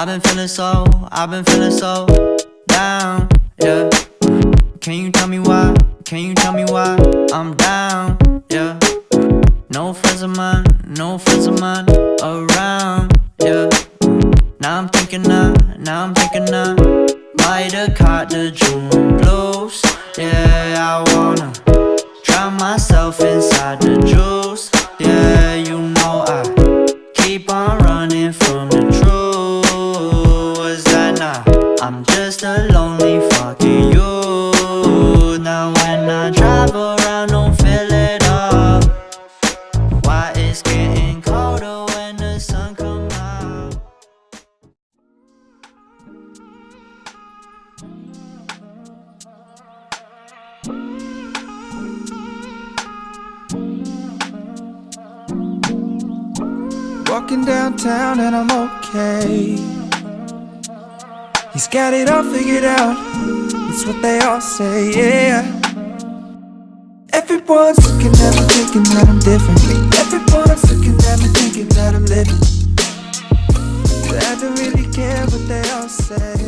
I've been feeling so down, yeah. Can you tell me why? Can you tell me why I'm down, yeah? No friends of mine around, yeah. Now I'm thinking I might have caught the June blues. Yeah, I wanna drown myself inside the juice. Yeah, you know I keep on running from the truth. Was that not? I'm just a lonely fucking youth. Now when I drive around, don't feel it all. Why it's getting colder when the sun comes out. Walking downtown and I'm okay. He's got it all figured out, it's what they all say, yeah. Everyone's looking at me thinking that I'm different. Everyone's looking at me thinking that I'm living. But I don't really care what they all say.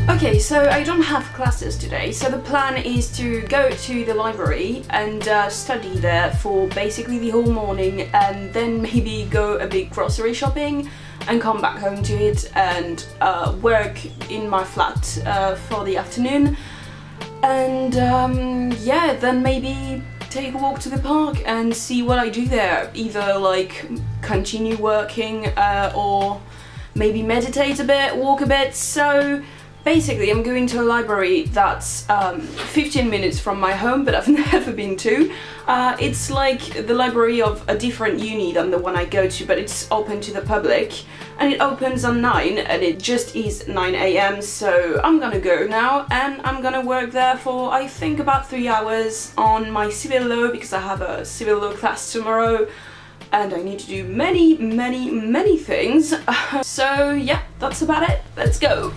Okay, so I don't have classes today, so the plan is to go to the library and study there for basically the whole morning, and then maybe go a bit grocery shopping and come back home to it and work in my flat for the afternoon, and yeah, then maybe take a walk to the park and see what I do there, either like continue working or maybe meditate a bit, walk a bit. So basically, I'm going to a library that's 15 minutes from my home, but I've never been to. It's like the library of a different uni than the one I go to, but it's open to the public, and it opens at 9, and it just is 9 AM, so I'm gonna go now, and I'm gonna work there for, I think, about 3 hours on my civil law, because I have a civil law class tomorrow, and I need to do many things. So yeah, that's about it. Let's go.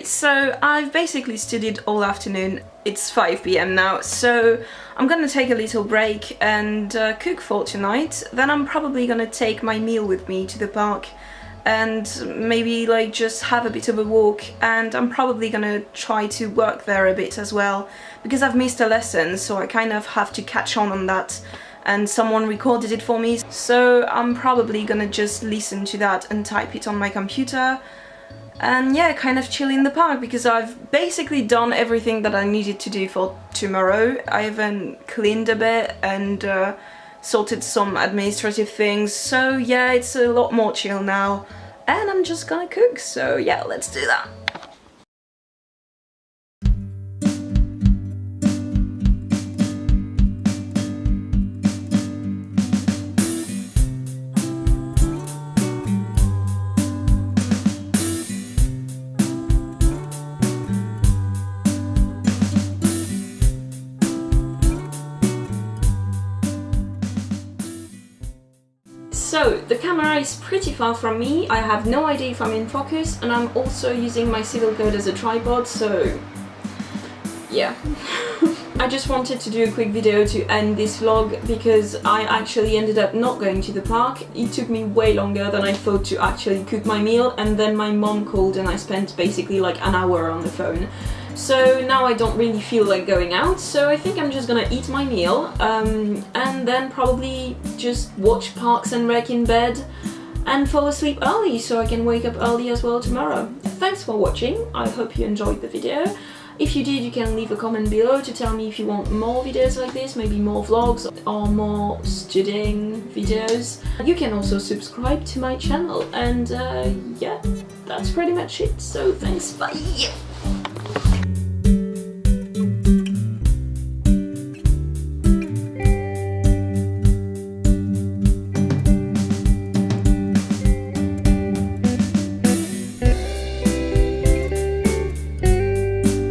So I've basically studied all afternoon. It's 5 PM now, so I'm gonna take a little break and cook for tonight. Then I'm probably gonna take my meal with me to the park and maybe like just have a bit of a walk, and I'm probably gonna try to work there a bit as well because I've missed a lesson, so I kind of have to catch on that, and someone recorded it for me, so I'm probably gonna just listen to that and type it on my computer and yeah, kind of chill in the park because I've basically done everything that I needed to do for tomorrow. I even cleaned a bit and sorted some administrative things, so yeah, it's a lot more chill now, and I'm just gonna cook, so yeah, let's do that. So, the camera is pretty far from me, I have no idea if I'm in focus, and I'm also using my civil code as a tripod, so yeah. I just wanted to do a quick video to end this vlog because I actually ended up not going to the park. It took me way longer than I thought to actually cook my meal, and then my mom called and I spent basically like an hour on the phone. So now I don't really feel like going out, so I think I'm just gonna eat my meal and then probably just watch Parks and Rec in bed and fall asleep early so I can wake up early as well tomorrow. Thanks for watching, I hope you enjoyed the video. If you did, you can leave a comment below to tell me if you want more videos like this, maybe more vlogs or more studying videos. You can also subscribe to my channel, and yeah, that's pretty much it, so thanks, bye!